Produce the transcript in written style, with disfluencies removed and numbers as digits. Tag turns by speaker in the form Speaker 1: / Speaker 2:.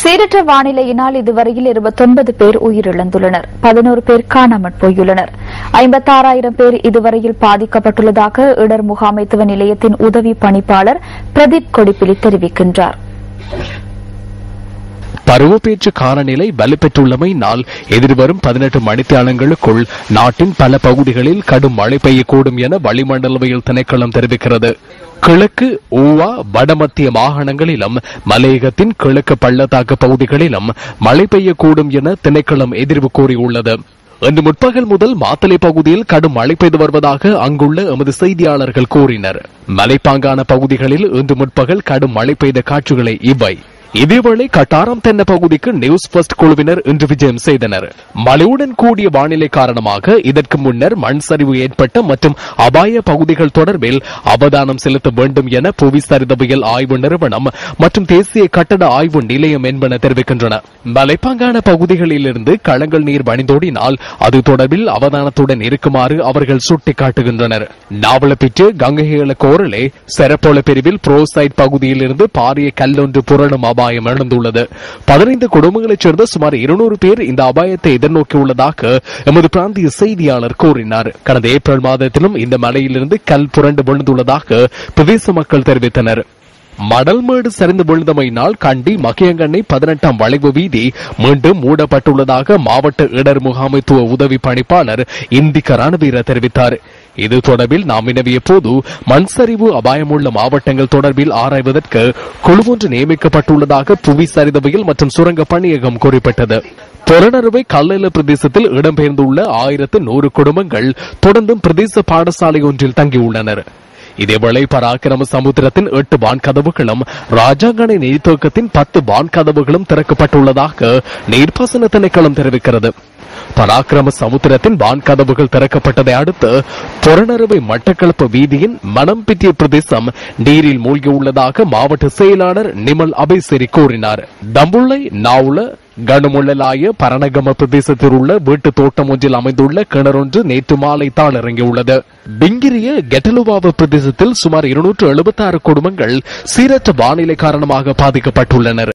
Speaker 1: சீரற்ற வானிலையினால் இதுவரையில் 29 பேர் உயிரிழந்துள்ளனர். 11 பேர் காணாமற் போயுள்ளனர். 56,000 பேர் இதுவரையில் பாதிக்கப்பட்டுள்ளதாக இடர் முகாமைத்துவ நிலையத்தின் உதவி பணிப்பாளர் பிரதீப் கொடிப்பிலி தெரிவிக்கின்றார்.
Speaker 2: பருவப்பேற்று காலநிலை வலுப்பெற்றுள்ளமையினால் எதிர்வரும் 18 மணித்தியாலங்களுக்குள் நாட்டின் பல பகுதிகளில் கடும் மழை பெய்யக்கூடும் என வளிமண்டலவியல் திணைக்களம் தெரிவிக்கிறது. கிழக்கு ஊவா வடமத்திய மாகாணங்களிலும் மலையகத்தின் கிழக்கு பள்ளத்தாக்கு பகுதிகளிலும் மழை பெய்யக்கூடும் என திணைக்களம் எதிர்வு கூறியுள்ளது. இன்று முற்பகல் முதல் மாத்தளை பகுதியில் கடும் மழை பெய்து வருவதாக அங்குள்ள எமது செய்தியாளர்கள் கூறினர். மலைப்பாங்கான பகுதிகளில் இன்று முற்பகல் கடும் மழை பெய்த காட்சிகளை இவை. இதேவேளை கட்டாரம் தென்ன பகுதிக்கு நியூஸ் ஃபர்ஸ்ட் குழுவினர் இன்று விஜயம் செய்தனர். மழையுடன் கூடிய வானிலை காரணமாக இதற்கு முன்னர் மண் சரிவு ஏற்பட்ட மற்றும் அபாய பகுதிகள் தொடர்பில் அவதானம் செலுத்த வேண்டும் என புவி சரிதவியல் ஆய்வு நிறுவனம் மற்றும் தேசிய கட்டட ஆய்வு நிலையம் என்பன தெரிவிக்கின்றன. மலைப்பாங்கான பகுதிகளிலிருந்து களங்கள் நீர் வழிந்தோடினால் அது தொடர்பில் அவதானத்துடன் இருக்குமாறு அவர்கள் சுட்டிக்காட்டுகின்றனர். நாவலப்பிற்று கங்கையேல கோரலே செரப்போல பிரிவில் புரோசைட் பகுதியிலிருந்து பாரிய கல்லொன்று புரளும் அபாயம் எழுந்துள்ளது. 15 குடும்பங்களைச் சேர்ந்த சுமார் 200 பேர் இந்த அபாயத்தை எதிர்நோக்கியுள்ளதாக எமது பிராந்திய செய்தியாளர் கூறினார். கடந்த ஏப்ரல் மாதத்திலும் இந்த மலையிலிருந்து கல் புரண்டு விழுந்துள்ளதாக பிரதேச மக்கள் தெரிவித்தனர். மடல்மேடு சரிந்து விழுந்தமையினால் கண்டி மகியங்கண்ணை 18ஆம் வளைவு வீதி மீண்டும் மூடப்பட்டுள்ளதாக மாவட்ட இடர் முகாமைத்துவ உதவி பணிப்பாளர் இந்திக ரணவீர தெரிவித்தார். இது தொடர்பில் நாம் வினவிய போது மண் சரிவு அபாயமுள்ள மாவட்டங்கள் தொடர்பில் ஆராய்வதற்கு குழு ஒன்று நியமிக்கப்பட்டுள்ளதாக புவி சரிதவியல் மற்றும் சுரங்க பணியகம் குறிப்பிட்டது. பொறனறுவை கல்லெல பிரதேசத்தில் இடம்பெயர்ந்துள்ள 1100 குடும்பங்கள் தொடர்ந்தும் பிரதேச பாடசாலை ஒன்றில் தங்கியுள்ளனர். இதேவேளை பராக்கிரம சமுத்திரத்தின் 8 வான்கதவுகளும் ராஜாங்கனை நீர்த்தேக்கத்தின் 10 வான்கதவுகளும் திறக்கப்பட்டுள்ளதாக நீர்ப்பாசன திணைக்களம் தெரிவிக்கிறது. பராக்கிரம சமுத்திரத்தின் வான்கதவுகள் திறக்கப்பட்டதை அடுத்து பொறனறுவை மட்டக்களப்பு வீதியின் மணம்பிட்டிய பிரதேசம் நீரில் மூழ்கியுள்ளதாக மாவட்ட செயலாளர் நிமல் அபேசரி கூறினார். தம்புள்ளை நாவுல கனமுள்ளலாய பரணகம பிரதேசத்தில் உள்ள வீட்டு தோட்டம் ஒன்றில் அமைந்துள்ள கிணறொன்று நேற்று மாலை தாளிறங்கியுள்ளது. பிங்கிரிய கெட்டலுவாவ பிரதேசத்தில் சுமார் 276 குடும்பங்கள் சீரற்ற வானிலை காரணமாக பாதிக்கப்பட்டுள்ளனர்.